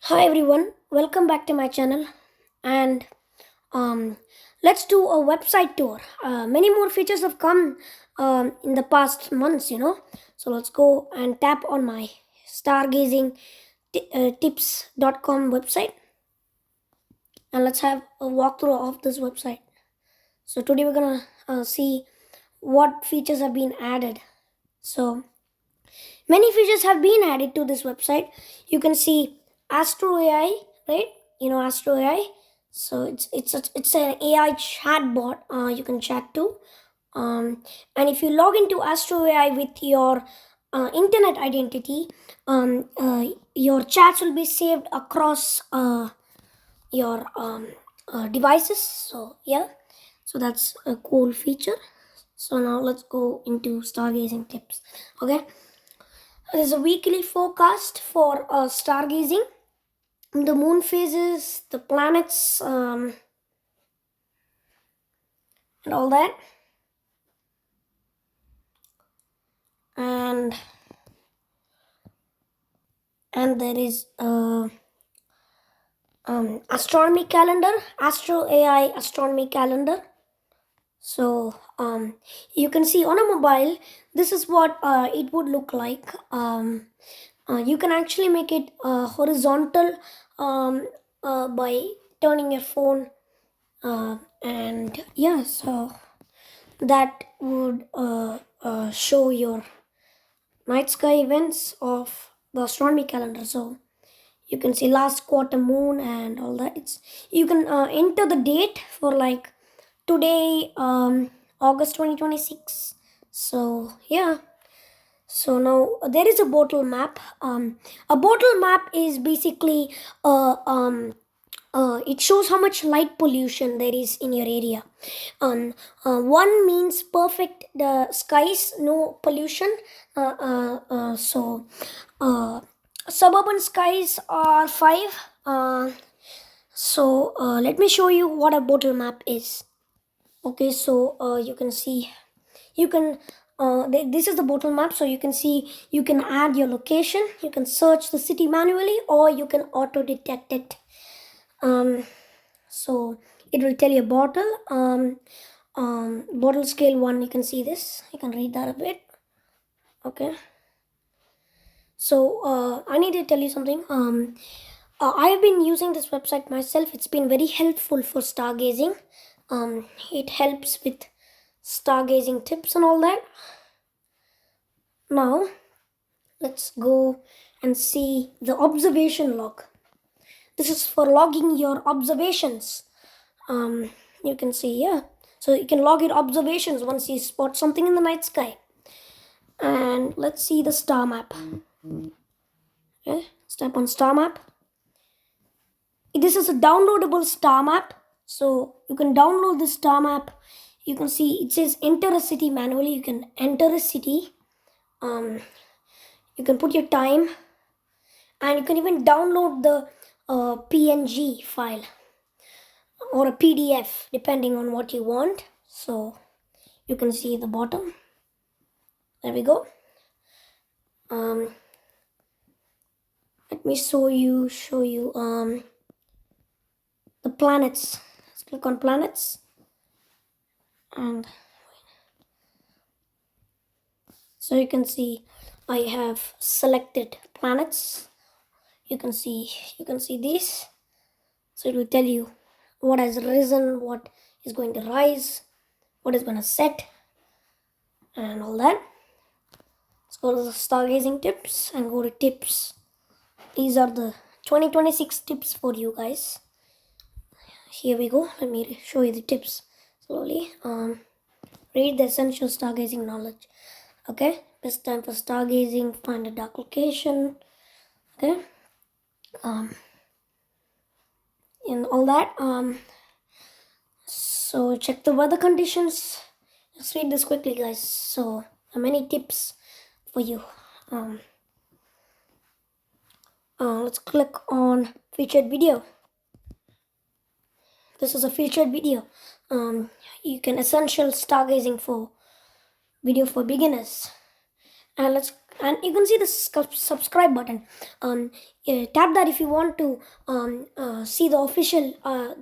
Hi everyone, welcome back to my channel and um, let's do a website tour. Many more features have come in the past months. So let's go and tap on my stargazing tips.com website and let's have a walkthrough of this website. So today we're gonna see what features have been added. So many features have been added to this website. You can see Astro AI, right? Astro AI. So it's an AI chatbot. You can chat to. And if you log into Astro AI with your internet identity, your chats will be saved across your devices. So yeah, so that's a cool feature. So now let's go into stargazing tips. Okay, there's a weekly forecast for stargazing, the moon phases, the planets, and all that. And there is astronomy calendar, Astro AI astronomy calendar. So you can see on a mobile, this is what it would look like. You can actually make it horizontal by turning your phone, and yeah, so that would show your night sky events of the astronomy calendar. So you can see last quarter moon and all that. You can enter the date for like today, August 2026. So yeah, so now there is a Bortle map. A Bortle map is basically it shows how much light pollution there is in your area. One means perfect skies, no pollution. So suburban skies are 5. So let me show you what a Bortle map is. Okay, so you can see, you can this is the Bortle map. So you can see, you can add your location, you can search the city manually, or you can auto detect it. So it will tell you Bortle, Bortle scale 1. You can see this, you can read that a bit. Okay, so I need to tell you something. I have been using this website myself. It's been very helpful for stargazing. It helps with stargazing tips and all that. Now let's go and see the observation log. This is for logging your observations. You can see here, so you can log your observations once you spot something in the night sky. And let's see the star map. Okay, step on star map. This is a downloadable star map, so you can download the star map. You can see it says enter a city manually. You can enter a city. You can put your time, and you can even download the PNG file or a PDF depending on what you want. So you can see the bottom. There we go. Let me show you the planets. Let's click on planets, and so you can see I have selected planets. You can see these. So it will tell you what has risen, what is going to rise, what is going to set, and all that. Let's go to the stargazing tips and go to tips. These are the 2026 tips for you guys. Here we go. Let me show you the tips slowly. Read the essential stargazing knowledge. Okay, best time for stargazing, find a dark location. Okay, and all that. So check the weather conditions. Let's read this quickly, guys. So many tips for you. Let's click on featured video. This is a featured video. You can essential stargazing for video for beginners. And let's and you can see the subscribe button. Tap that if you want to see the official or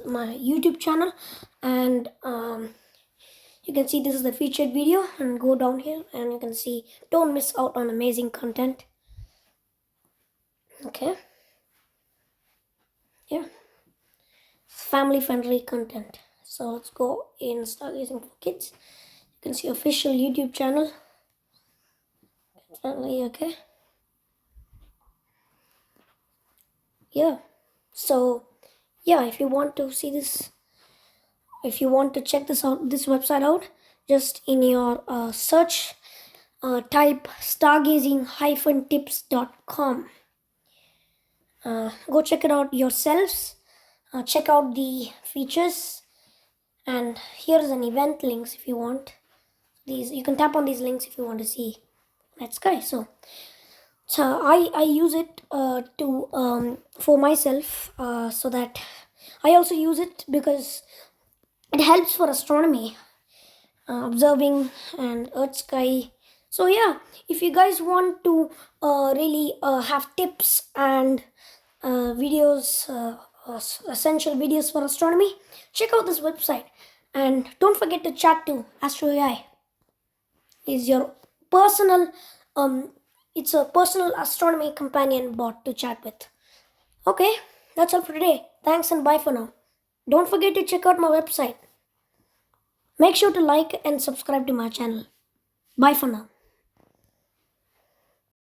my YouTube channel. And you can see this is the featured video, and go down here and you can see don't miss out on amazing content. Okay, yeah, family friendly content. So let's go in Stargazing for Kids. You can see official YouTube channel. Okay, yeah. So yeah, if you want to see this, if you want to check this website out, just in your search, type stargazing-tips.com. Go check it out yourselves. Check out the features, and here's an event links if you want. These you can tap on these links if you want to see that sky. So I use it to for myself, so that I also use it because it helps for astronomy, observing and earth sky. So yeah, if you guys want to really have tips and videos, essential videos for astronomy, check out this website. And don't forget to chat to Astro AI. Is your personal it's a personal astronomy companion bot to chat with. Okay, that's all for today. Thanks and bye for now. Don't forget to check out my website. Make sure to like and subscribe to my channel. Bye for now.